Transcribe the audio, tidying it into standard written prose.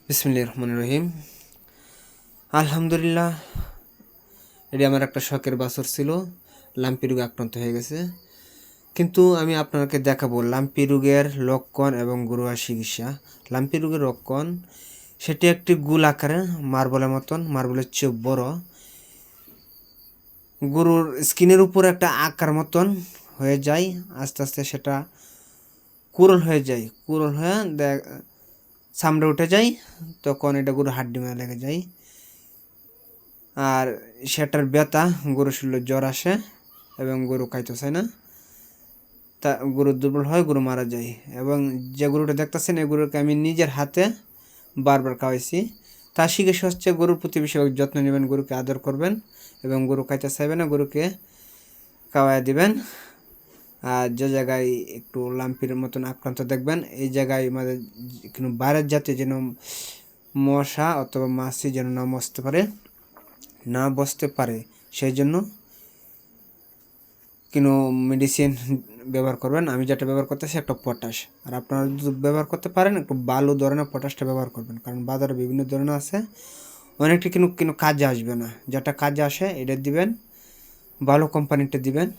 বিসমিল্লাহির রহমানির রহিম। আলহামদুলিল্লাহ, এটি আমার একটা শখের বাছুর ছিল। লাম্পি রোগে আক্রান্ত হয়ে গেছে। কিন্তু আমি আপনাকে দেখাবো লাম্পি রোগের লক্ষণ এবং ঘরোয়া চিকিৎসা। লাম্পি রোগের লক্ষণ, সেটি একটি গোল আকারে মার্বলের মতন, মার্বলের চেয়ে বড়। গরুর স্কিনের উপর একটা আকার মতন হয়ে যায়, আস্তে আস্তে সেটা কুরল হয়ে যায়, কুরল হয়ে চামড়া উঠে যায়, তখন এটা গরুর হাড্ডি মারা লেগে যায়। আর সেটার ব্যথা, গরু শরীরে জ্বর আসে এবং গরু খাইতে চায় না, তা গরু দুর্বল হয়, গরু মারা যায়। এবং যে গরুটা দেখতেছেন, এই গরুকে আমি নিজের হাতে বারবার খাওয়াইছি। তার চিকিৎসা হচ্ছে গরুর প্রতি বেশিরভাগ যত্ন নেবেন, গরুকে আদর করবেন এবং গরু খাইতে চাইবে না, গরুকে খাওয়াই দিবেন। আর যে জায়গায় একটু লাম্পির মতন আক্রান্ত দেখবেন, এই জায়গায় মানে কোনো বাইরের জাতীয় যেন মশা অথবা মাছি যেন না বসতে পারে সেই জন্য কোনো মেডিসিন ব্যবহার করবেন। আমি যেটা ব্যবহার করতেছি একটা পটাশ, আর আপনারা যদি ব্যবহার করতে পারেন একটু ভালো ধরনের পটাশটা ব্যবহার করবেন, কারণ বাজারে বিভিন্ন ধরনের আছে, অনেকটা কিন্তু কাজে আসবে না। যেটা কাজে আসে এটা দিবেন, ভালো কোম্পানিটা দিবেন।